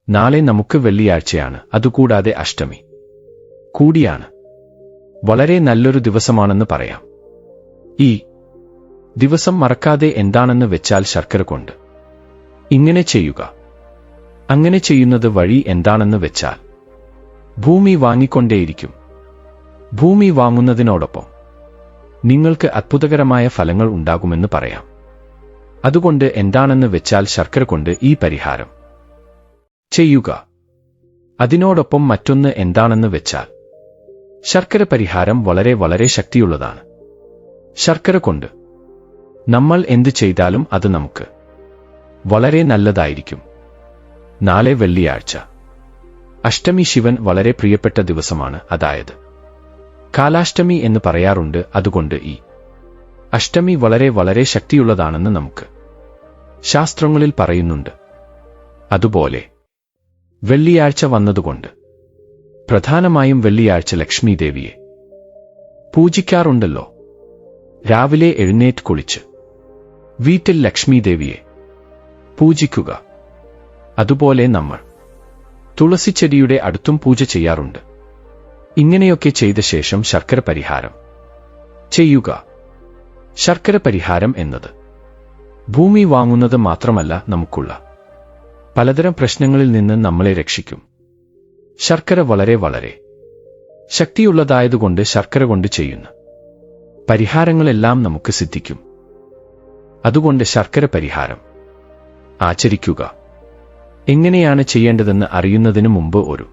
നാളെ നമുക്ക് വെള്ളിയാഴ്ചയാണ്, അതുകൂടാതെ അഷ്ടമി കൂടിയാണ്. വളരെ നല്ലൊരു ദിവസമാണെന്ന് പറയാം. ഈ ദിവസം മറക്കാതെ എന്താണെന്ന് വെച്ചാൽ ശർക്കര കൊണ്ട് ഇങ്ങനെ ചെയ്യുക. അങ്ങനെ ചെയ്യുന്നത് വഴി എന്താണെന്ന് വെച്ചാൽ ഭൂമി വാങ്ങിക്കൊണ്ടേയിരിക്കും. ഭൂമി വാങ്ങുന്നതിനോടൊപ്പം നിങ്ങൾക്ക് അത്ഭുതകരമായ ഫലങ്ങൾ ഉണ്ടാകുമെന്ന് പറയാം. അതുകൊണ്ട് എന്താണെന്ന് വെച്ചാൽ ശർക്കര കൊണ്ട് ഈ പരിഹാരം ചെയ്യുക. അതിനോടൊപ്പം മറ്റൊന്ന് എന്താണെന്ന് വെച്ചാൽ ശർക്കര പരിഹാരം വളരെ വളരെ ശക്തിയുള്ളതാണ്. ശർക്കര കൊണ്ട് നമ്മൾ എന്ത് ചെയ്താലും അത് നമുക്ക് വളരെ നല്ലതായിരിക്കും. നാളെ വെള്ളിയാഴ്ച, അഷ്ടമി ശിവൻ വളരെ പ്രിയപ്പെട്ട ദിവസമാണ്, അതായത് കാലാഷ്ടമി എന്ന് പറയാറുണ്ട്. അതുകൊണ്ട് ഈ അഷ്ടമി വളരെ വളരെ ശക്തിയുള്ളതാണെന്ന് നമുക്ക് ശാസ്ത്രങ്ങളിൽ പറയുന്നുണ്ട്. അതുപോലെ വെള്ളിയാഴ്ച വന്നതുകൊണ്ട് പ്രധാനമായും വെള്ളിയാഴ്ച ലക്ഷ്മി ദേവിയെ പൂജിക്കാറുണ്ടല്ലോ. രാവിലെ എഴുന്നേറ്റ് കുളിച്ച് വീട്ടിൽ ലക്ഷ്മി ദേവിയെ പൂജിക്കുക. അതുപോലെ നമ്മൾ തുളസിച്ചെടിയുടെ അടുത്തും പൂജ ചെയ്യാറുണ്ട്. ഇങ്ങനെയൊക്കെ ചെയ്ത ശേഷം ശർക്കര പരിഹാരം ചെയ്യുക. ശർക്കര പരിഹാരം എന്നത് ഭൂമി വാങ്ങുന്നത് മാത്രമല്ല, നമുക്കുള്ള പലതരം പ്രശ്നങ്ങളിൽ നിന്ന് നമ്മളെ രക്ഷിക്കും. ശർക്കര വളരെ വളരെ ശക്തിയുള്ളതായതുകൊണ്ട് ശർക്കര കൊണ്ട് ചെയ്യുന്ന പരിഹാരങ്ങളെല്ലാം നമുക്ക് സിദ്ധിക്കും. അതുകൊണ്ട് ശർക്കര പരിഹാരം ആചരിക്കുക. എങ്ങനെയാണ് ചെയ്യേണ്ടതെന്ന് അറിയുന്നതിന് മുമ്പ് ഒരു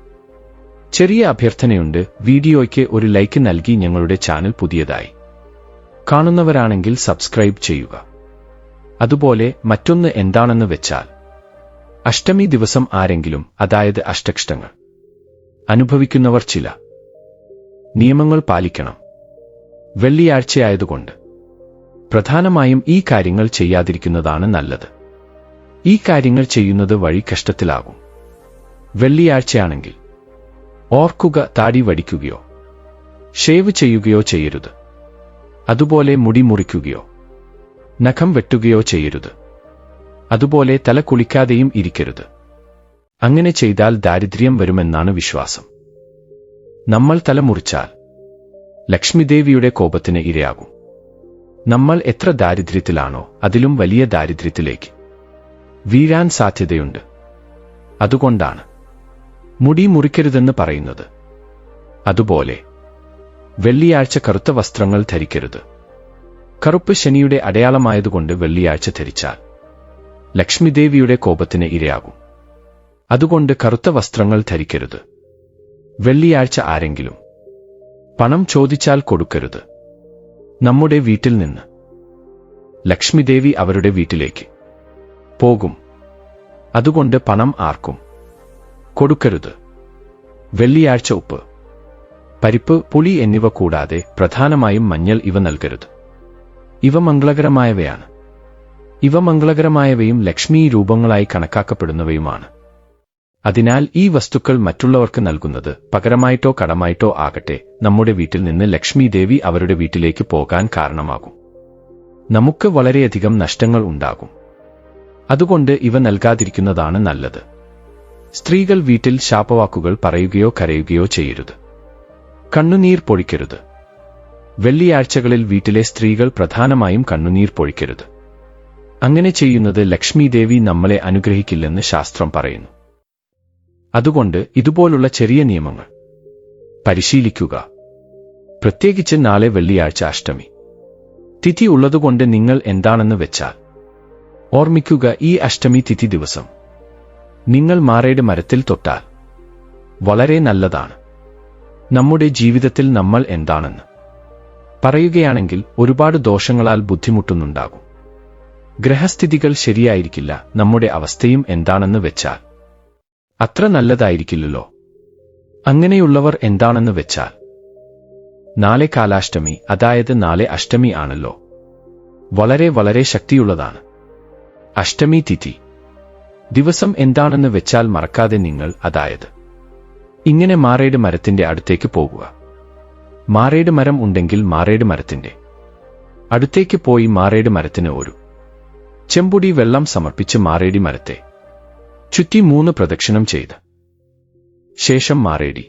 ചെറിയ അഭ്യർത്ഥനയുണ്ട്. വീഡിയോയ്ക്ക് ഒരു ലൈക്ക് നൽകി ഞങ്ങളുടെ ചാനൽ പുതിയതായി കാണുന്നവരാണെങ്കിൽ സബ്സ്ക്രൈബ് ചെയ്യുക. അതുപോലെ മറ്റൊന്ന് എന്താണെന്ന് വെച്ചാൽ അഷ്ടമി ദിവസം ആരെങ്കിലും, അതായത് അഷ്ടകഷ്ടങ്ങൾ അനുഭവിക്കുന്നവർ ചില നിയമങ്ങൾ പാലിക്കണം. വെള്ളിയാഴ്ചയായതുകൊണ്ട് പ്രധാനമായും ഈ കാര്യങ്ങൾ ചെയ്യാതിരിക്കുന്നതാണ് നല്ലത്. ഈ കാര്യങ്ങൾ ചെയ്യുന്നത് വഴി കഷ്ടത്തിലാകും. വെള്ളിയാഴ്ചയാണെങ്കിൽ ഓർക്കുക, താടി വടിക്കുകയോ ഷേവ് ചെയ്യുകയോ ചെയ്യരുത്. അതുപോലെ മുടി മുറിക്കുകയോ നഖം വെട്ടുകയോ ചെയ്യരുത്. അതുപോലെ തല കുളിക്കാതെയും ഇരിക്കരുത്. അങ്ങനെ ചെയ്താൽ ദാരിദ്ര്യം വരുമെന്നാണ് വിശ്വാസം. നമ്മൾ തല മുറിച്ചാൽ ലക്ഷ്മിദേവിയുടെ കോപത്തിന് ഇരയാകും. നമ്മൾ എത്ര ദാരിദ്ര്യത്തിലാണോ അതിലും വലിയ ദാരിദ്ര്യത്തിലേക്ക് വീഴാൻ സാധ്യതയുണ്ട്. അതുകൊണ്ടാണ് മുടി മുറിക്കരുതെന്ന് പറയുന്നത്. അതുപോലെ വെള്ളിയാഴ്ച കറുത്ത വസ്ത്രങ്ങൾ ധരിക്കരുത്. കറുപ്പ് ശനിയുടെ അടയാളമായതുകൊണ്ട് വെള്ളിയാഴ്ച ധരിച്ചാൽ ലക്ഷ്മിദേവിയുടെ കോപത്തിന് ഇരയാകും. അതുകൊണ്ട് കറുത്ത വസ്ത്രങ്ങൾ ധരിക്കരുത്. വെള്ളിയാഴ്ച ആരെങ്കിലും പണം ചോദിച്ചാൽ കൊടുക്കരുത്. നമ്മുടെ വീട്ടിൽ നിന്ന് ലക്ഷ്മിദേവി അവരുടെ വീട്ടിലേക്ക് പോകും. അതുകൊണ്ട് പണം ആർക്കും കൊടുക്കരുത്. വെള്ളിയാഴ്ച ഉപ്പ്, പരിപ്പ്, പുളി എന്നിവ കൂടാതെ പ്രധാനമായും മഞ്ഞൾ ഇവ നൽകരുത്. ഇവ മംഗളകരമായവയാണ്. ഇവ മംഗളകരമായവയും ലക്ഷ്മി രൂപങ്ങളായി കണക്കാക്കപ്പെടുന്നവയുമാണ്. അതിനാൽ ഈ വസ്തുക്കൾ മറ്റുള്ളവർക്ക് നൽകുന്നത് പകരമായിട്ടോ കടമായിട്ടോ ആകട്ടെ, നമ്മുടെ വീട്ടിൽ നിന്ന് ലക്ഷ്മി ദേവി അവരുടെ വീട്ടിലേക്ക് പോകാൻ കാരണമാകും. നമുക്ക് വളരെയധികം നഷ്ടങ്ങൾ ഉണ്ടാകും. അതുകൊണ്ട് ഇവ നൽകാതിരിക്കുന്നതാണ് നല്ലത്. സ്ത്രീകൾ വീട്ടിൽ ശാപവാക്കുകൾ പറയുകയോ കരയുകയോ ചെയ്യരുത്. കണ്ണുനീർ പൊഴിക്കരുത്. വെള്ളിയാഴ്ചകളിൽ വീട്ടിലെ സ്ത്രീകൾ പ്രധാനമായും കണ്ണുനീർ പൊഴിക്കരുത്. അങ്ങനെ ചെയ്യുന്നത് ലക്ഷ്മി ദേവി നമ്മളെ അനുഗ്രഹിക്കില്ലെന്ന് ശാസ്ത്രം പറയുന്നു. അതുകൊണ്ട് ഇതുപോലുള്ള ചെറിയ നിയമങ്ങൾ പരിശീലിക്കുക. പ്രത്യേകിച്ച് നാളെ വെള്ളിയാഴ്ച അഷ്ടമി തിഥി ഉള്ളതുകൊണ്ട് നിങ്ങൾ എന്താണെന്ന് വെച്ചാൽ ഓർമ്മിക്കുക, ഈ അഷ്ടമി തിഥി ദിവസം നിങ്ങൾ മാറേട് മരത്തിൽ തൊട്ടാൽ വളരെ നല്ലതാണ്. നമ്മുടെ ജീവിതത്തിൽ നമ്മൾ എന്താണെന്ന് പറയുകയാണെങ്കിൽ ഒരുപാട് ദോഷങ്ങളാൽ ബുദ്ധിമുട്ടുന്നുണ്ടാകും. ഗ്രഹസ്ഥിതികൾ ശരിയായിരിക്കില്ല. നമ്മുടെ അവസ്ഥയും എന്താണെന്ന് വെച്ചാൽ അത്ര നല്ലതായിരിക്കില്ലല്ലോ. അങ്ങനെയുള്ളവർ എന്താണെന്ന് വെച്ചാൽ നാളെ കാലാഷ്ടമി, അതായത് നാളെ അഷ്ടമി ആണല്ലോ. വളരെ വളരെ ശക്തിയുള്ളതാണ് അഷ്ടമി തിഥി ദിവസം. എന്താണെന്ന് വെച്ചാൽ മറക്കാതെ നിങ്ങൾ, അതായത് ഇങ്ങനെ മാറേട് മരത്തിന്റെ അടുത്തേക്ക് പോകുക. മാറേട് മരം ഉണ്ടെങ്കിൽ മാറേട് മരത്തിന്റെ അടുത്തേക്ക് പോയി മാറേട് മരത്തിന് ഒരു ചെമ്പുടി വെള്ളം സമർപ്പിച്ച് മാറേടി മരത്തെ ചുറ്റി 3 പ്രദക്ഷിണം ചെയ്ത് ശേഷം മാറേടി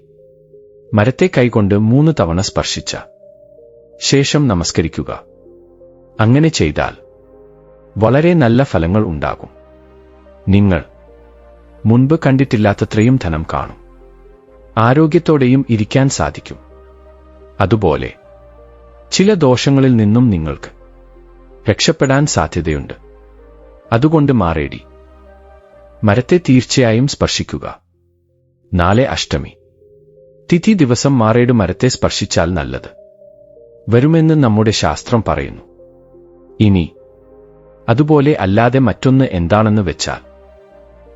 മരത്തെ കൈകൊണ്ട് 3 തവണ സ്പർശിച്ച ശേഷം നമസ്കരിക്കുക. അങ്ങനെ ചെയ്താൽ വളരെ നല്ല ഫലങ്ങൾ ഉണ്ടാകും. നിങ്ങൾ മുൻപ് കണ്ടിട്ടില്ലാത്തത്രയും ധനം കാണും. ആരോഗ്യത്തോടെയും ഇരിക്കാൻ സാധിക്കും. അതുപോലെ ചില ദോഷങ്ങളിൽ നിന്നും നിങ്ങൾക്ക് രക്ഷപ്പെടാൻ സാധ്യതയുണ്ട്. അതുകൊണ്ട് മാറേടി മരത്തെ തീർച്ചയായും സ്പർശിക്കുക. നാളെ അഷ്ടമി തിഥി ദിവസം മാറേട് മരത്തെ സ്പർശിച്ചാൽ നല്ലത് വരുമെന്ന് നമ്മുടെ ശാസ്ത്രം പറയുന്നു. ഇനി അതുപോലെ അല്ലാതെ മറ്റൊന്ന് എന്താണെന്ന് വെച്ചാൽ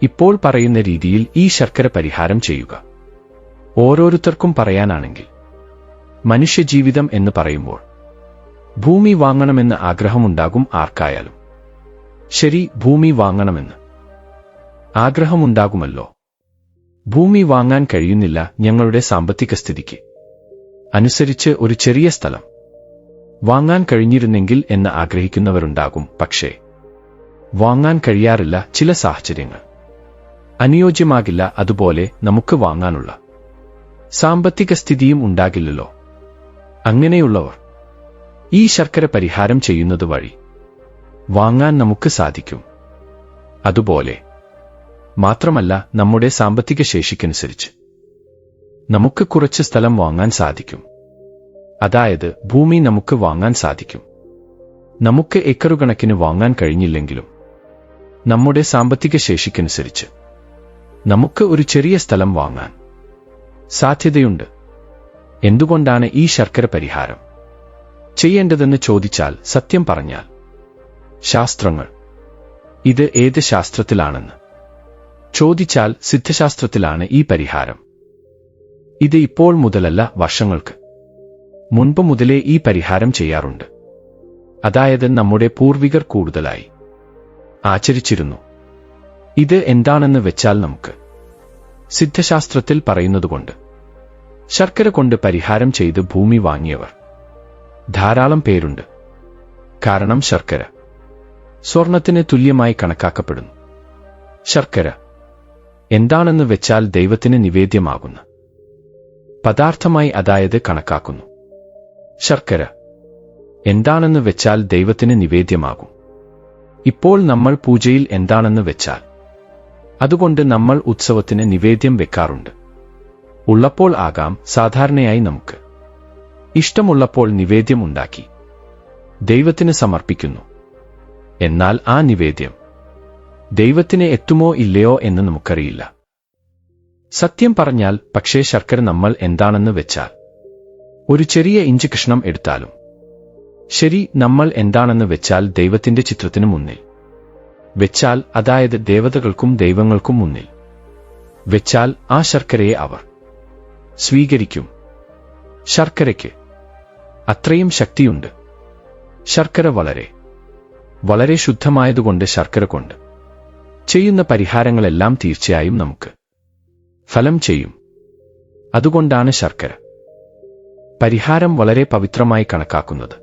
ഇപ്പോൾ പറയുന്ന രീതിയിൽ ഈ ശർക്കര പരിഹാരം ചെയ്യുക. ഓരോരുത്തർക്കും പറയാനാണെങ്കിൽ മനുഷ്യജീവിതം എന്ന് പറയുമ്പോൾ ഭൂമി വാങ്ങണമെന്ന് ആഗ്രഹമുണ്ടാകും ആർക്കായാലും. ശരി, ഭൂമി വാങ്ങണമെന്ന് ആഗ്രഹമുണ്ടാകുമല്ലോ. ഭൂമി വാങ്ങാൻ കഴിയുന്നില്ല. ഞങ്ങളുടെ സാമ്പത്തിക സ്ഥിതിക്ക് അനുസരിച്ച് ഒരു ചെറിയ സ്ഥലം വാങ്ങാൻ കഴിഞ്ഞിരുന്നെങ്കിൽ എന്ന് ആഗ്രഹിക്കുന്നവരുണ്ടാകും. പക്ഷേ വാങ്ങാൻ കഴിയാറില്ല. ചില സാഹചര്യങ്ങൾ അനുയോജ്യമാകില്ല. അതുപോലെ നമുക്ക് വാങ്ങാനുള്ള സാമ്പത്തിക സ്ഥിതിയും ഉണ്ടാകില്ലല്ലോ. അങ്ങനെയുള്ളവർ ഈ ശർക്കര പരിഹാരം ചെയ്യുന്നത് വഴി വാങ്ങാൻ നമുക്ക് സാധിക്കും. അതുപോലെ മാത്രമല്ല, നമ്മുടെ സാമ്പത്തിക ശേഷിക്കനുസരിച്ച് നമുക്ക് കുറച്ച് സ്ഥലം വാങ്ങാൻ സാധിക്കും. അതായത് ഭൂമി നമുക്ക് വാങ്ങാൻ സാധിക്കും. നമുക്ക് ഏക്കറുകണക്കിന് വാങ്ങാൻ കഴിഞ്ഞില്ലെങ്കിലും നമ്മുടെ സാമ്പത്തിക ശേഷിക്കനുസരിച്ച് നമുക്ക് ഒരു ചെറിയ സ്ഥലം വാങ്ങാൻ സാധ്യതയുണ്ട്. എന്തുകൊണ്ടാണ് ഈ ശർക്കര പരിഹാരം ചെയ്യേണ്ടതെന്ന് ചോദിച്ചാൽ, സത്യം പറഞ്ഞാൽ ശാസ്ത്രങ്ങൾ ഇത് ഏത് ശാസ്ത്രത്തിലാണെന്ന് ചോദിച്ചാൽ സിദ്ധശാസ്ത്രത്തിലാണ് ഈ പരിഹാരം. ഇത് ഇപ്പോൾ മുതലല്ല, വർഷങ്ങൾക്ക് മുൻപ് മുതലേ ഈ പരിഹാരം ചെയ്യാറുണ്ട്. അതായത് നമ്മുടെ പൂർവികർ കൂടുതലായി ആചരിച്ചിരുന്നു. ഇത് എന്താണെന്ന് വെച്ചാൽ നമുക്ക് സിദ്ധശാസ്ത്രത്തിൽ പറയുന്നതുകൊണ്ട് ശർക്കര കൊണ്ട് പരിഹാരം ചെയ്ത് ഭൂമി വാങ്ങിയവർ ധാരാളം പേരുണ്ട്. കാരണം ശർക്കര സ്വർണത്തിന് തുല്യമായി കണക്കാക്കപ്പെടുന്നു. ശർക്കര എന്താണെന്ന് വെച്ചാൽ ദൈവത്തിന് നിവേദ്യമാകുന്ന പദാർത്ഥമായി അതായത് കണക്കാക്കുന്നു. ശർക്കര എന്താണെന്ന് വെച്ചാൽ ദൈവത്തിന് നിവേദ്യമാകും. ഇപ്പോൾ നമ്മൾ പൂജയിൽ എന്താണെന്ന് വെച്ചാൽ അതുകൊണ്ട് നമ്മൾ ഉത്സവത്തിന് നിവേദ്യം വെക്കാറുണ്ട്. ഉള്ളപ്പോൾ ആകാം. സാധാരണയായി നമുക്ക് ഇഷ്ടമുള്ളപ്പോൾ നിവേദ്യം ഉണ്ടാക്കി ദൈവത്തിന് സമർപ്പിക്കുന്നു. എന്നാൽ ആ നിവേദ്യം ദൈവത്തിന് എത്തുമോ ഇല്ലയോ എന്ന് നമുക്കറിയില്ല. സത്യം പറഞ്ഞാൽ പക്ഷേ ശർക്കര നമ്മൾ എന്താണെന്ന് വെച്ചാൽ ഒരു ചെറിയ ഇഞ്ച് കഷ്ണം എടുത്താലും ശരി, നമ്മൾ എന്താണെന്ന് വെച്ചാൽ ദൈവത്തിന്റെ ചിത്രത്തിന് മുന്നിൽ വെച്ചാൽ, അതായത് ദേവതകൾക്കും ദൈവങ്ങൾക്കും മുന്നിൽ വെച്ചാൽ ആ ശർക്കരയെ അവർ സ്വീകരിക്കും. ശർക്കരയ്ക്ക് അത്രയും ശക്തിയുണ്ട്. ശർക്കര വളരെ വളരെ ശുദ്ധമായതുകൊണ്ട് ശർക്കര കൊണ്ട് ചെയ്യുന്ന പരിഹാരങ്ങളെല്ലാം തീർച്ചയായും നമുക്ക് ഫലം ചെയ്യും. അതുകൊണ്ടാണ് ശർക്കര പരിഹാരം വളരെ പവിത്രമായി കണക്കാക്കുന്നത്.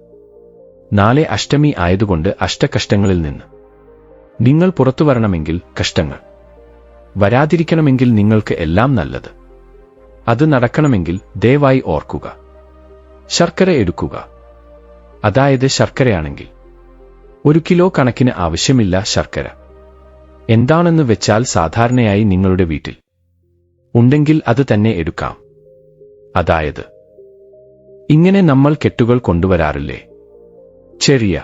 നാളെ അഷ്ടമി ആയതുകൊണ്ട് അഷ്ടകഷ്ടങ്ങളിൽ നിന്ന് നിങ്ങൾ പുറത്തു വരണമെങ്കിൽ, കഷ്ടങ്ങൾ വരാതിരിക്കണമെങ്കിൽ, നിങ്ങൾക്ക് എല്ലാം നല്ലത് അത് നടക്കണമെങ്കിൽ ദയവായി ഓർക്കുക, ശർക്കര എടുക്കുക. അതായത് ശർക്കരയാണെങ്കിൽ 1 കിലോ കണക്കിന് ആവശ്യമില്ല. ശർക്കര എന്താണെന്ന് വെച്ചാൽ സാധാരണയായി നിങ്ങളുടെ വീട്ടിൽ ഉണ്ടെങ്കിൽ അത് തന്നെ എടുക്കാം. അതായത് ഇങ്ങനെ നമ്മൾ കെട്ടുകൾ കൊണ്ടുവരാറില്ലേ? ചെറിയ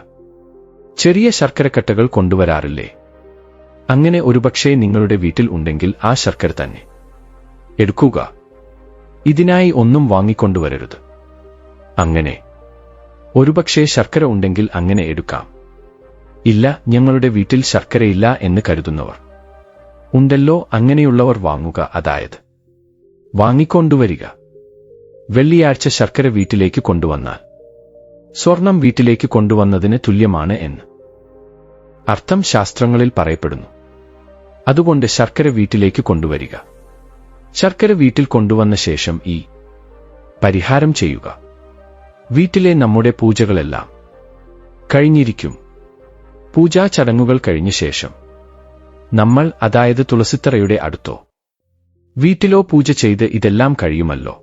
ചെറിയ ശർക്കരക്കട്ടകൾ കൊണ്ടുവരാറില്ലേ? അങ്ങനെ ഒരുപക്ഷേ നിങ്ങളുടെ വീട്ടിൽ ഉണ്ടെങ്കിൽ ആ ശർക്കര തന്നെ എടുക്കുക. ഇതിനായി ഒന്നും വാങ്ങിക്കൊണ്ടുവരരുത്. അങ്ങനെ ഒരുപക്ഷേ ശർക്കര ഉണ്ടെങ്കിൽ അങ്ങനെ എടുക്കാം. ഇല്ല, ഞങ്ങളുടെ വീട്ടിൽ ശർക്കരയില്ല എന്ന് കരുതുന്നവർ ഉണ്ടല്ലോ. അങ്ങനെയുള്ളവർ വാങ്ങുക, അതായത് വാങ്ങിക്കൊണ്ടുവരിക. വെള്ളിയാഴ്ച ശർക്കര വീട്ടിലേക്ക് കൊണ്ടുവന്നാൽ സ്വർണം വീട്ടിലേക്ക് കൊണ്ടുവന്നതിന് തുല്യമാണ് എന്ന് അർത്ഥം ശാസ്ത്രങ്ങളിൽ പറയപ്പെടുന്നു. അതുകൊണ്ട് ശർക്കര വീട്ടിലേക്ക് കൊണ്ടുവരിക. ശർക്കര വീട്ടിൽ കൊണ്ടുവന്ന ശേഷം ഈ പരിഹാരം ചെയ്യുക. വീട്ടിലെ നമ്മുടെ പൂജകളെല്ലാം കഴിഞ്ഞിരിക്കും. പൂജാ ചടങ്ങുകൾ കഴിഞ്ഞ ശേഷം നമ്മൾ, അതായത് തുളസിത്തറയുടെ അടുത്തോ വീട്ടിലോ പൂജ ചെയ്ത് ഇതെല്ലാം കഴിയുമല്ലോ.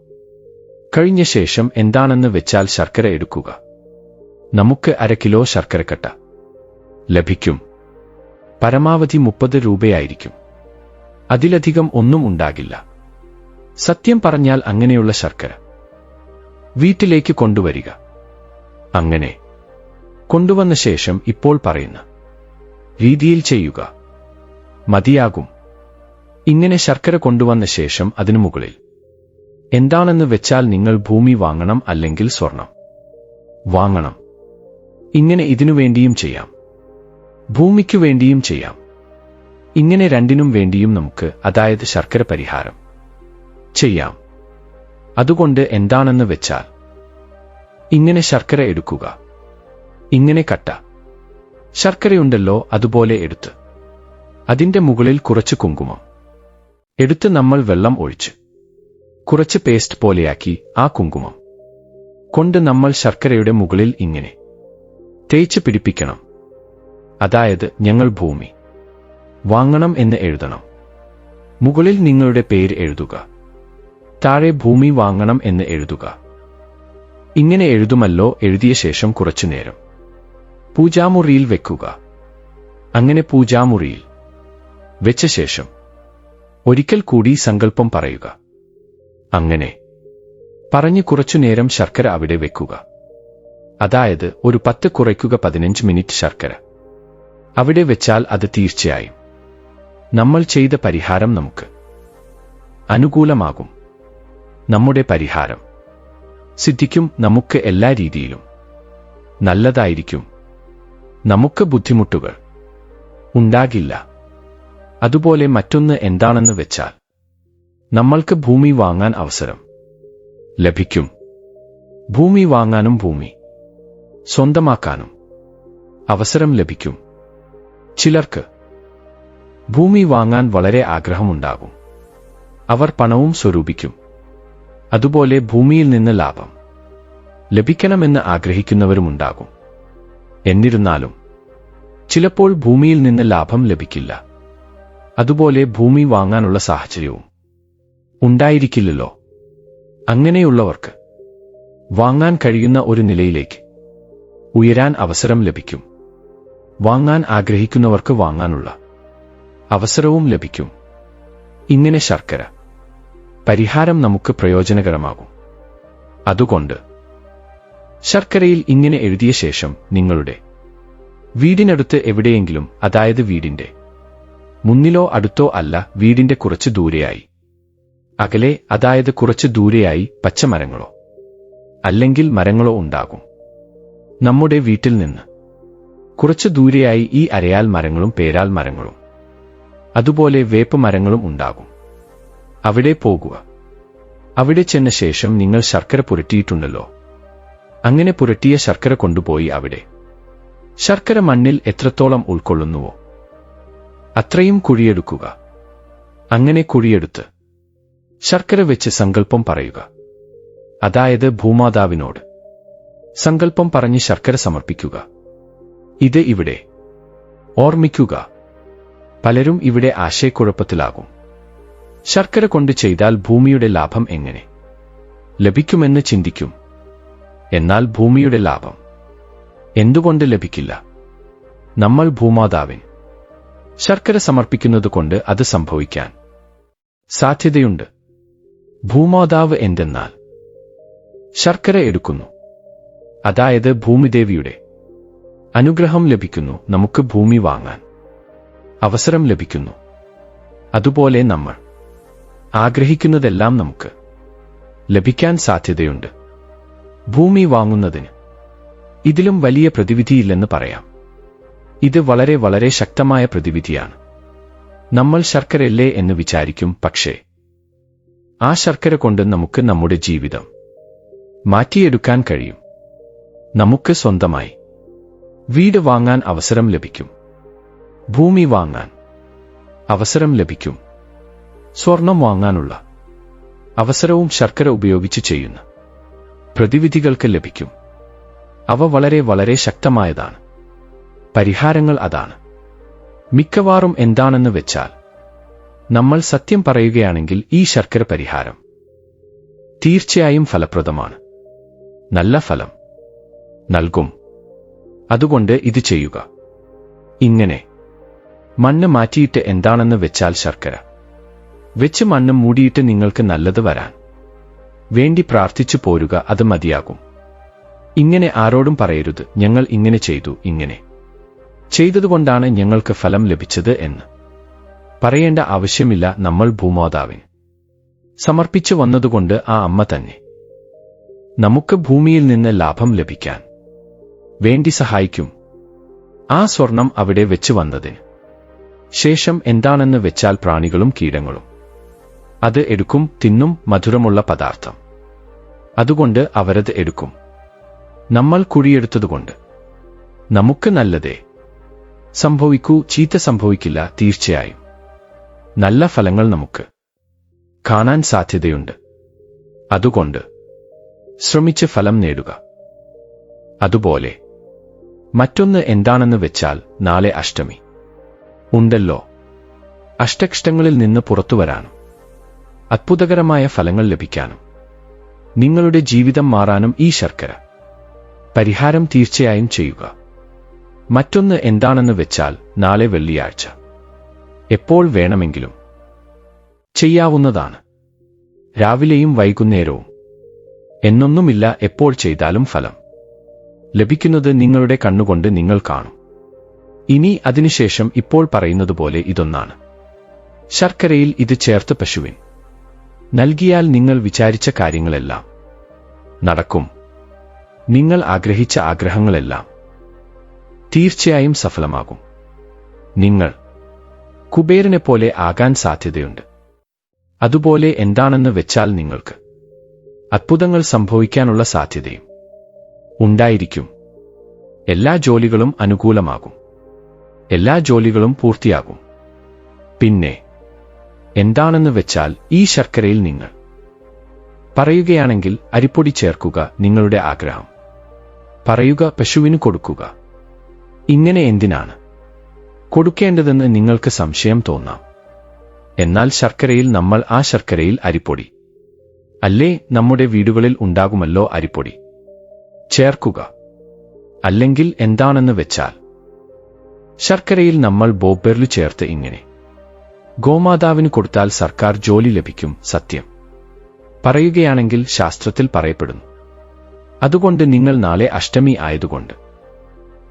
കഴിഞ്ഞ ശേഷം എന്താണെന്ന് വെച്ചാൽ ശർക്കര എടുക്കുക. നമുക്ക് 1/2 കിലോ ശർക്കരക്കട്ട ലഭിക്കും. പരമാവധി 30 രൂപയായിരിക്കും. അതിലധികം ഒന്നും ഉണ്ടാകില്ല. സത്യം പറഞ്ഞാൽ അങ്ങനെയുള്ള ശർക്കര വീട്ടിലേക്ക് കൊണ്ടുവരിക. അങ്ങനെ കൊണ്ടുവന്ന ശേഷം ഇപ്പോൾ പറയുന്ന രീതിയിൽ ചെയ്യുക. മതിയാകും. ഇങ്ങനെ ശർക്കര കൊണ്ടുവന്ന ശേഷം അതിനു മുകളിൽ എന്താണെന്ന് വെച്ചാൽ നിങ്ങൾ ഭൂമി വാങ്ങണം, അല്ലെങ്കിൽ സ്വർണം വാങ്ങണം. ഇങ്ങനെ ഇതിനു വേണ്ടിയും ചെയ്യാം, ഭൂമിക്കു വേണ്ടിയും ചെയ്യാം. ഇങ്ങനെ രണ്ടിനും വേണ്ടിയും നമുക്ക്, അതായത് ശർക്കര പരിഹാരം ചെയ്യാം. അതുകൊണ്ട് എന്താണെന്ന് വെച്ചാൽ ഇങ്ങനെ ശർക്കര എടുക്കുക. ഇങ്ങനെ കട്ട ശർക്കരയുണ്ടല്ലോ, അതുപോലെ എടുത്ത് അതിന്റെ മുകളിൽ കുറച്ച് കുങ്കുമം എടുത്ത് നമ്മൾ വെള്ളം ഒഴിച്ച് കുറച്ച് പേസ്റ്റ് പോലെയാക്കി ആ കുങ്കുമം കൊണ്ട് നമ്മൾ ശർക്കരയുടെ മുകളിൽ ഇങ്ങനെ തേച്ച് പിടിപ്പിക്കണം. അതായത് ഞങ്ങൾ ഭൂമി വാങ്ങണം എന്ന് എഴുതണം. മുകളിൽ നിങ്ങളുടെ പേര് എഴുതുക, താഴെ ഭൂമി വാങ്ങണം എന്ന് എഴുതുക. ഇങ്ങനെ എഴുതുമല്ലോ. എഴുതിയ ശേഷം കുറച്ചുനേരം പൂജാമുറിയിൽ വെക്കുക. അങ്ങനെ പൂജാമുറിയിൽ വെച്ച ശേഷം ഒരിക്കൽ കൂടി സങ്കല്പം പറയുക. അങ്ങനെ പറഞ്ഞ് കുറച്ചുനേരം ശർക്കര അവിടെ വെക്കുക. അതായത് ഒരു 10 കുറയ്ക്കുക 15 മിനിറ്റ് ശർക്കര അവിടെ വെച്ചാൽ അത് തീർച്ചയായും നമ്മൾ ചെയ്ത പരിഹാരം നമുക്ക് അനുകൂലമാകും. നമ്മുടെ പരിഹാരം സിദ്ധിക്കും. നമുക്ക് എല്ലാ രീതിയിലും നല്ലതായിരിക്കും. നമുക്ക് ബുദ്ധിമുട്ടുകൾ ഉണ്ടാകില്ല. അതുപോലെ മറ്റൊന്ന് എന്താണെന്ന് വെച്ചാൽ നമ്മൾക്ക് ഭൂമി വാങ്ങാൻ അവസരം ലഭിക്കും. ഭൂമി വാങ്ങാനും ഭൂമി സ്വന്തമാക്കാനും അവസരം ലഭിക്കും. ചിലർക്ക് ഭൂമി വാങ്ങാൻ വളരെ ആഗ്രഹമുണ്ടാകും. അവർ പണവും സ്വരൂപിക്കും. അതുപോലെ ഭൂമിയിൽ നിന്ന് ലാഭം ലഭിക്കണമെന്ന് ആഗ്രഹിക്കുന്നവരുമുണ്ടാകും. എന്നിരുന്നാലും ചിലപ്പോൾ ഭൂമിയിൽ നിന്ന് ലാഭം ലഭിക്കില്ല. അതുപോലെ ഭൂമി വാങ്ങാനുള്ള സാഹചര്യവും ഉണ്ടായിരിക്കില്ലല്ലോ. അങ്ങനെയുള്ളവർക്ക് വാങ്ങാൻ കഴിയുന്ന ഒരു നിലയിലേക്ക് ഉയരാൻ അവസരം ലഭിക്കും. വാങ്ങാൻ ആഗ്രഹിക്കുന്നവർക്ക് വാങ്ങാനുള്ള അവസരവും ലഭിക്കും. ഇങ്ങനെ ശർക്കര പരിഹാരം നമുക്ക് പ്രയോജനകരമാകും. അതുകൊണ്ട് ശർക്കരയിൽ ഇങ്ങനെ എഴുതിയ ശേഷം നിങ്ങളുടെ വീടിനടുത്ത് എവിടെയെങ്കിലും, അതായത് വീടിന്റെ മുന്നിലോ അടുത്തോ അല്ല, വീടിന്റെ കുറച്ച് ദൂരെയായി അകലെ, അതായത് കുറച്ച് ദൂരെയായി പച്ചമരങ്ങളോ അല്ലെങ്കിൽ മരങ്ങളോ ഉണ്ടാകും. നമ്മുടെ വീട്ടിൽ നിന്ന് കുറച്ച് ദൂരെയായി ഈ അരയാൽ മരങ്ങളും പേരാൽ മരങ്ങളും അതുപോലെ വേപ്പ് മരങ്ങളും ഉണ്ടാകും. അവിടെ പോകുക. അവിടെ ചെന്ന ശേഷം നിങ്ങൾ ശർക്കര പുരട്ടിയിട്ടുണ്ടല്ലോ, അങ്ങനെ പുരട്ടിയ ശർക്കര കൊണ്ടുപോയി അവിടെ ശർക്കര മണ്ണിൽ എത്രത്തോളം ഉൾക്കൊള്ളുന്നുവോ അത്രയും കുഴിയെടുക്കുക. അങ്ങനെ കുഴിയെടുത്ത് ശർക്കര വെച്ച് സങ്കല്പം പറയുക. അതായത് ഭൂമാതാവിനോട് സങ്കല്പം പറഞ്ഞ് ശർക്കര സമർപ്പിക്കുക. ഇത് ഇവിടെ ഓർമ്മിക്കുക. പലരും ഇവിടെ ആശയക്കുഴപ്പത്തിലാകും. ശർക്കര കൊണ്ട് ചെയ്താൽ ഭൂമിയുടെ ലാഭം എങ്ങനെ ലഭിക്കുമെന്ന് ചിന്തിക്കും. എന്നാൽ ഭൂമിയുടെ ലാഭം എന്തുകൊണ്ട് ലഭിക്കില്ല? നമ്മൾ ഭൂമാതാവിന് ശർക്കര സമർപ്പിക്കുന്നതുകൊണ്ട് അത് സംഭവിക്കാൻ സാധ്യതയുണ്ട്. ഭൂമാതാവ് എന്തെന്നാൽ ശർക്കര എടുക്കുന്നു, അതായത് ഭൂമിദേവിയുടെ അനുഗ്രഹം ലഭിക്കുന്നു. നമുക്ക് ഭൂമി വാങ്ങാൻ അവസരം ലഭിക്കുന്നു. അതുപോലെ നമ്മൾ ആഗ്രഹിക്കുന്നതെല്ലാം നമുക്ക് ലഭിക്കാൻ സാധ്യതയുണ്ട്. ഭൂമി വാങ്ങുന്നതിന് ഇതിലും വലിയ പ്രതിവിധിയില്ലെന്ന് പറയാം. ഇത് വളരെ വളരെ ശക്തമായ പ്രതിവിധിയാണ്. നമ്മൾ ശർക്കരയല്ലേ എന്ന് വിചാരിക്കും, പക്ഷേ ആ ശർക്കര കൊണ്ട് നമുക്ക് നമ്മുടെ ജീവിതം മാറ്റിയെടുക്കാൻ കഴിയും. നമുക്ക് സ്വന്തമായി വീട് വാങ്ങാൻ അവസരം ലഭിക്കും. ഭൂമി വാങ്ങാൻ അവസരം ലഭിക്കും. സ്വർണം വാങ്ങാനുള്ള അവസരവും ശർക്കര ഉപയോഗിച്ച് ചെയ്യുന്ന പ്രതിവിധികൾക്ക് ലഭിക്കും. അവ വളരെ വളരെ ശക്തമായതാണ്. പരിഹാരങ്ങൾ അതാണ്. മിക്കവാറും എന്താണെന്ന് വെച്ചാൽ, നമ്മൾ സത്യം പറയുകയാണെങ്കിൽ ഈ ശർക്കര പരിഹാരം തീർച്ചയായും ഫലപ്രദമാണ്, നല്ല ഫലം നൽകും. അതുകൊണ്ട് ഇത് ചെയ്യുക. ഇങ്ങനെ മണ്ണ് മാറ്റിയിട്ട് എന്താണെന്ന് വെച്ചാൽ ശർക്കര വെച്ച് മണ്ണ് മൂടിയിട്ട് നിങ്ങൾക്ക് നല്ലത് വരാൻ വേണ്ടി പ്രാർത്ഥിച്ചു പോരുക, അത് മതിയാകും. ഇങ്ങനെ ആരോടും പറയരുത്, ഞങ്ങൾ ഇങ്ങനെ ചെയ്തു, ഇങ്ങനെ ചെയ്തതുകൊണ്ടാണ് ഞങ്ങൾക്ക് ഫലം ലഭിച്ചത് എന്ന് പറയേണ്ട ആവശ്യമില്ല. നമ്മൾ ഭൂമാതാവിന് സമർപ്പിച്ചു വന്നതുകൊണ്ട് ആ അമ്മ തന്നെ നമുക്ക് ഭൂമിയിൽ നിന്ന് ലാഭം ലഭിക്കാൻ വേണ്ടി സഹായിക്കും. ആ സ്വർണം അവിടെ വെച്ച് വന്നതിന് ശേഷം എന്താണെന്ന് വെച്ചാൽ പ്രാണികളും കീടങ്ങളും അത് എടുക്കും, തിന്നും, മധുരമുള്ള പദാർത്ഥം. അതുകൊണ്ട് അവരത് എടുക്കും. നമ്മൾ കുഴിയെടുത്തതുകൊണ്ട് നമുക്ക് നല്ലതേ സംഭവിക്കൂ, ചീത്ത സംഭവിക്കില്ല. തീർച്ചയായും നല്ല ഫലങ്ങൾ നമുക്ക് കാണാൻ സാധ്യതയുണ്ട്. അതുകൊണ്ട് ശ്രമിച്ച് ഫലം നേടുക. അതുപോലെ മറ്റൊന്ന് എന്താണെന്ന് വെച്ചാൽ, നാളെ അഷ്ടമി ഉണ്ടല്ലോ. അഷ്ടകഷ്ടങ്ങളിൽ നിന്ന് പുറത്തുവരാനും അത്ഭുതകരമായ ഫലങ്ങൾ ലഭിക്കാനും നിങ്ങളുടെ ജീവിതം മാറാനും ഈ ശർക്കര പരിഹാരം തീർച്ചയായും ചെയ്യുക. മറ്റൊന്ന് എന്താണെന്ന് വെച്ചാൽ, നാളെ വെള്ളിയാഴ്ച എപ്പോൾ വേണമെങ്കിലും ചെയ്യാവുന്നതാണ്. രാവിലെയും വൈകുന്നേരവും എന്നൊന്നുമില്ല, എപ്പോൾ ചെയ്താലും ഫലം ലഭിക്കുന്നത് നിങ്ങളുടെ കണ്ണുകൊണ്ട് നിങ്ങൾ കാണും. ഇനി അതിനുശേഷം ഇപ്പോൾ പറയുന്നതുപോലെ ഇതൊന്നാണ്. ശർക്കരയിൽ ഇത് ചേർത്ത് പശുവിന് നൽകിയാൽ നിങ്ങൾ വിചാരിച്ച കാര്യങ്ങളെല്ലാം നടക്കും. നിങ്ങൾ ആഗ്രഹിച്ച ആഗ്രഹങ്ങളെല്ലാം തീർച്ചയായും സഫലമാകും. നിങ്ങൾ കുബേരനെപ്പോലെ ആകാൻ സാധ്യതയുണ്ട്. അതുപോലെ എന്താണെന്ന് വെച്ചാൽ, നിങ്ങൾക്ക് അത്ഭുതങ്ങൾ സംഭവിക്കാനുള്ള സാധ്യതയും ഉണ്ടായിരിക്കും. എല്ലാ ജോലികളും അനുകൂലമാകും. എല്ലാ ജോലികളും പൂർത്തിയാകും. പിന്നെ എന്താണെന്ന് വെച്ചാൽ, ഈ ശർക്കരയിൽ നിങ്ങൾ പറയുകയാണെങ്കിൽ അരിപ്പൊടി ചേർക്കുക, നിങ്ങളുടെ ആഗ്രഹം പറയുക, പശുവിന് കൊടുക്കുക. ഇങ്ങനെ എന്തിനാണ് കൊടുക്കേണ്ടതെന്ന് നിങ്ങൾക്ക് സംശയം തോന്നാം. എന്നാൽ ശർക്കരയിൽ നമ്മൾ ആ ശർക്കരയിൽ അരിപ്പൊടി അല്ലേ, നമ്മുടെ വീടുകളിൽ ഉണ്ടാകുമല്ലോ അരിപ്പൊടി, ചേർക്കുക. അല്ലെങ്കിൽ എന്താണെന്ന് വെച്ചാൽ, ശർക്കരയിൽ നമ്മൾ ബോബെർലു ചേർത്ത് ഇങ്ങനെ ഗോമാതാവിന് കൊടുത്താൽ സർക്കാർ ജോലി ലഭിക്കും. സത്യം പറയുകയാണെങ്കിൽ ശാസ്ത്രത്തിൽ പറയപ്പെടുന്നു. അതുകൊണ്ട് നിങ്ങൾ നാളെ അഷ്ടമി ആയതുകൊണ്ട്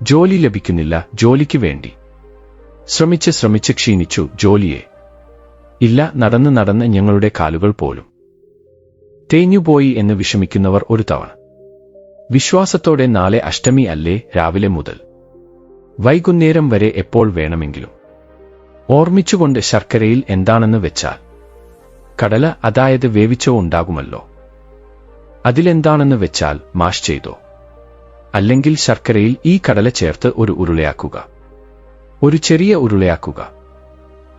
ജോലി ലഭിക്കുന്നില്ല, ജോലിക്ക് വേണ്ടി ശ്രമിച്ച് ക്ഷീണിച്ചു, ജോലിയെ ഇല്ല, നടന്ന് ഞങ്ങളുടെ കാലുകൾ പോലും തേഞ്ഞുപോയി എന്ന് വിഷമിക്കുന്നവർ ഒരു തവണ വിശ്വാസത്തോടെ നാളെ അഷ്ടമി അല്ലേ, രാവിലെ മുതൽ വൈകുന്നേരം വരെ എപ്പോൾ വേണമെങ്കിലും ഓർമ്മിച്ചുകൊണ്ട് ശർക്കരയിൽ എന്താണെന്ന് വെച്ചാൽ കടല, അതായത് വേവിച്ചോ ഉണ്ടാകുമല്ലോ, അതിലെന്താണെന്ന് വെച്ചാൽ മാഷ് ചെയ്തോ അല്ലെങ്കിൽ ശർക്കരയിൽ ഈ കടല ചേർത്ത് ഒരു ഉരുളയാക്കുക, ഒരു ചെറിയ ഉരുളയാക്കുക.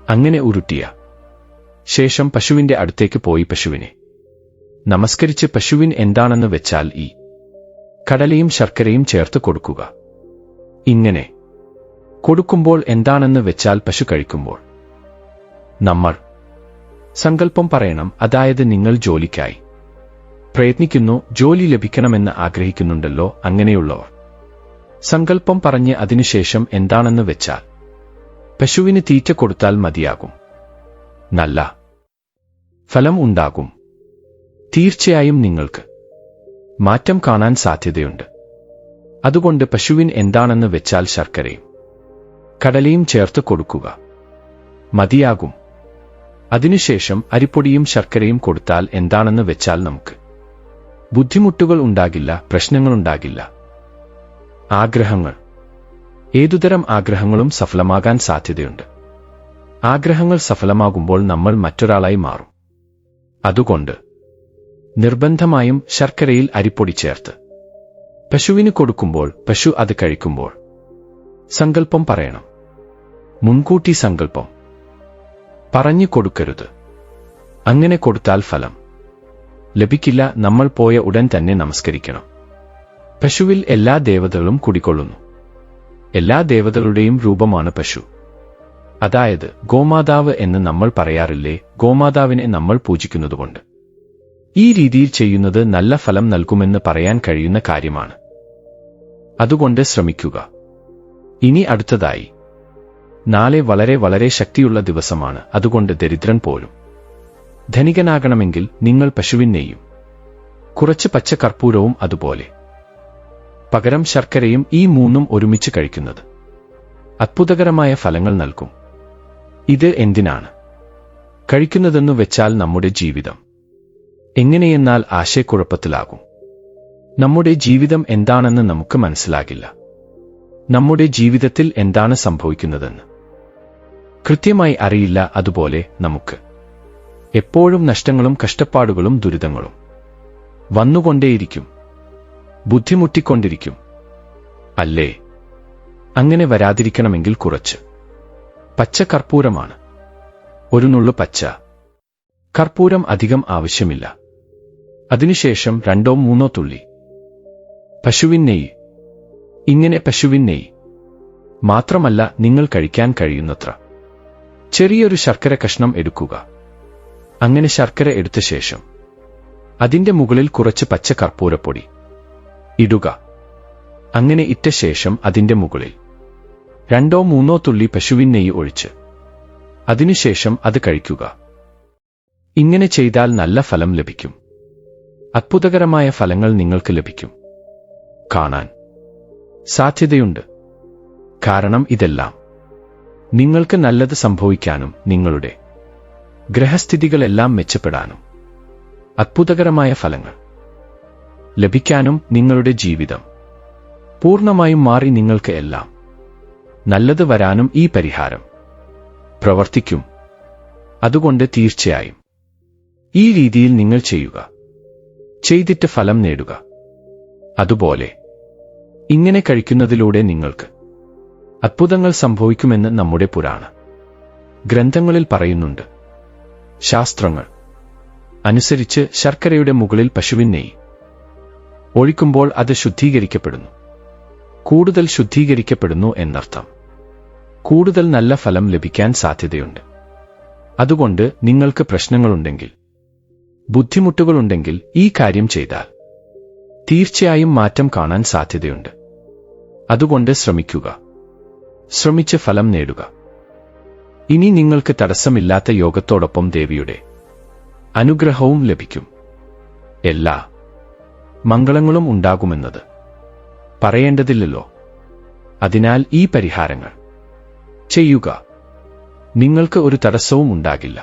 അങ്ങനെ ഉരുട്ടിയ ശേഷം പശുവിന്റെ അടുത്തേക്ക് പോയി പശുവിനെ നമസ്കരിച്ച് പശുവിൻ എന്താണെന്ന് വെച്ചാൽ ഈ കടലയും ശർക്കരയും ചേർത്ത് കൊടുക്കുക. ഇങ്ങനെ കൊടുക്കുമ്പോൾ എന്താണെന്ന് വെച്ചാൽ, പശു കഴിക്കുമ്പോൾ നമ്മൾ സങ്കല്പം പറയണം, അതായത് നിങ്ങൾ ജോലിക്കായി പ്രയത്നിക്കുന്നു, ജോലി ലഭിക്കണമെന്ന് ആഗ്രഹിക്കുന്നുണ്ടല്ലോ, അങ്ങനെയുള്ളവർ സങ്കല്പം പറഞ്ഞ് അതിനുശേഷം എന്താണെന്ന് വെച്ചാൽ പശുവിന് തീറ്റ കൊടുത്താൽ മതിയാകും. നല്ല ഫലം ഉണ്ടാകും. തീർച്ചയായും നിങ്ങൾക്ക് മാറ്റം കാണാൻ സാധ്യതയുണ്ട്. അതുകൊണ്ട് പശുവിൻ എന്താണെന്ന് വെച്ചാൽ ശർക്കരയും കടലയും ചേർത്ത് കൊടുക്കുക, മതിയാകും. അതിനുശേഷം അരിപ്പൊടിയും ശർക്കരയും കൊടുത്താൽ എന്താണെന്ന് വെച്ചാൽ നമുക്ക് ബുദ്ധിമുട്ടുകൾ ഉണ്ടാകില്ല, പ്രശ്നങ്ങളുണ്ടാകില്ല. ആഗ്രഹങ്ങൾ, ഏതുതരം ആഗ്രഹങ്ങളും സഫലമാകാൻ സാധ്യതയുണ്ട്. ആഗ്രഹങ്ങൾ സഫലമാകുമ്പോൾ നമ്മൾ മറ്റൊരാളായി മാറും. അതുകൊണ്ട് നിർബന്ധമായും ശർക്കരയിൽ അരിപ്പൊടി ചേർത്ത് പശുവിന് കൊടുക്കുമ്പോൾ, പശു അത് കഴിക്കുമ്പോൾ സങ്കല്പം പറയണം. മുൻകൂട്ടി സങ്കല്പം പറഞ്ഞു കൊടുക്കരുത്. അങ്ങനെ കൊടുത്താൽ ഫലം ലഭിക്കില്ല. നമ്മൾ പോയ ഉടൻ തന്നെ നമസ്കരിക്കണം. പശുവിൽ എല്ലാ ദേവതകളും കുടികൊള്ളുന്നു. എല്ലാ ദേവതകളുടെയും രൂപമാണ് പശു. അതായത് ഗോമാതാവ് എന്ന് നമ്മൾ പറയാറില്ലേ, ഗോമാതാവിനെ നമ്മൾ പൂജിക്കുന്നതുകൊണ്ട്. ഈ രീതിയിൽ ചെയ്യുന്നത് നല്ല ഫലം നൽകുമെന്ന് പറയാൻ കഴിയുന്ന കാര്യമാണ്. അതുകൊണ്ട് ശ്രമിക്കുക. ഇനി അടുത്തതായി, നാളെ വളരെ വളരെ ശക്തിയുള്ള ദിവസമാണ്. അതുകൊണ്ട് ദരിദ്രൻ പോലും ധനികനാകണമെങ്കിൽ നിങ്ങൾ പശുവിൻ നെയ്യും കുറച്ച് പച്ച കർപ്പൂരവും അതുപോലെ പകരം ശർക്കരയും ഈ മൂന്നും ഒരുമിച്ച് കഴിക്കുന്നത് അത്ഭുതകരമായ ഫലങ്ങൾ നൽകും. ഇത് എന്തിനാണ് കഴിക്കുന്നതെന്നു വെച്ചാൽ നമ്മുടെ ജീവിതം എങ്ങനെയെന്നാൽ ആശയക്കുഴപ്പത്തിലാകും. നമ്മുടെ ജീവിതം എന്താണെന്ന് നമുക്ക് മനസ്സിലാകില്ല. നമ്മുടെ ജീവിതത്തിൽ എന്താണ് സംഭവിക്കുന്നതെന്ന് കൃത്യമായി അറിയില്ല. അതുപോലെ നമുക്ക് എപ്പോഴും നഷ്ടങ്ങളും കഷ്ടപ്പാടുകളും ദുരിതങ്ങളും വന്നുകൊണ്ടേയിരിക്കും, ബുദ്ധിമുട്ടിക്കൊണ്ടിരിക്കും, അല്ലേ? അങ്ങനെ വരാതിരിക്കണമെങ്കിൽ കുറച്ച് പച്ച കർപ്പൂരമാണ്. ഒരു നുള്ളു പച്ച കർപ്പൂരം അധികം ആവശ്യമില്ല. അതിനുശേഷം 2-3 തുള്ളി പശുവിൻ നെയ്യ്. ഇങ്ങനെ പശുവിൻ നെയ്യ് മാത്രമല്ല, നിങ്ങൾ കഴിക്കാൻ കഴിയുന്നത്ര ചെറിയൊരു ശർക്കര കഷ്ണം എടുക്കുക. അങ്ങനെ ശർക്കര എടുത്ത ശേഷം അതിന്റെ മുകളിൽ കുറച്ച് പച്ച കർപ്പൂരപ്പൊടി ഇടുക. അങ്ങനെ ഇട്ട ശേഷം അതിന്റെ മുകളിൽ 2-3 തുള്ളി പശുവിൻ നെയ്യ് ഒഴിച്ച് അതിനുശേഷം അത് കഴിക്കുക. ഇങ്ങനെ ചെയ്താൽ നല്ല ഫലം ലഭിക്കും. അത്ഭുതകരമായ ഫലങ്ങൾ നിങ്ങൾക്ക് ലഭിക്കും. കാണാൻ സാധ്യതയുണ്ട്. കാരണം ഇതെല്ലാം നിങ്ങൾക്ക് നല്ലത് സംഭവിക്കാനും നിങ്ങളുടെ ഗ്രഹസ്ഥിതികളെല്ലാം മെച്ചപ്പെടാനും അത്ഭുതകരമായ ഫലങ്ങൾ ലഭിക്കാനും നിങ്ങളുടെ ജീവിതം പൂർണ്ണമായും മാറി നിങ്ങൾക്ക് എല്ലാം നല്ലത് വരാനും ഈ പരിഹാരം പ്രവർത്തിക്കും. അതുകൊണ്ട് തീർച്ചയായും ഈ രീതിയിൽ നിങ്ങൾ ചെയ്യുക. ചെയ്തിട്ട് ഫലം നേടുക. അതുപോലെ ഇങ്ങനെ കഴിക്കുന്നതിലൂടെ നിങ്ങൾക്ക് അത്ഭുതങ്ങൾ സംഭവിക്കുമെന്ന് നമ്മുടെ പുരാണ ഗ്രന്ഥങ്ങളിൽ പറയുന്നുണ്ട്. ശാസ്ത്രങ്ങൾ അനുസരിച്ച് ശർക്കരയുടെ മുകളിൽ പശുവിൻ നെയ്യ് ഒഴിക്കുമ്പോൾ അത് ശുദ്ധീകരിക്കപ്പെടുന്നു. കൂടുതൽ ശുദ്ധീകരിക്കപ്പെടുന്നു എന്നർത്ഥം. കൂടുതൽ നല്ല ഫലം ലഭിക്കാൻ സാധ്യതയുണ്ട്. അതുകൊണ്ട് നിങ്ങൾക്ക് പ്രശ്നങ്ങളുണ്ടെങ്കിൽ, ബുദ്ധിമുട്ടുകളുണ്ടെങ്കിൽ ഈ കാര്യം ചെയ്താൽ തീർച്ചയായും മാറ്റം കാണാൻ സാധ്യതയുണ്ട്. അതുകൊണ്ട് ശ്രമിക്കുക. ശ്രമിച്ച് ഫലം നേടുക. ഇനി നിങ്ങൾക്ക് തടസ്സമില്ലാത്ത യോഗത്തോടൊപ്പം ദേവിയുടെ അനുഗ്രഹവും ലഭിക്കും. എല്ലാ മംഗളങ്ങളും ഉണ്ടാകുമെന്നത് പറയേണ്ടതില്ലല്ലോ. അതിനാൽ ഈ പരിഹാരങ്ങൾ ചെയ്യുക. നിങ്ങൾക്ക് ഒരു തടസ്സവും ഉണ്ടാകില്ല.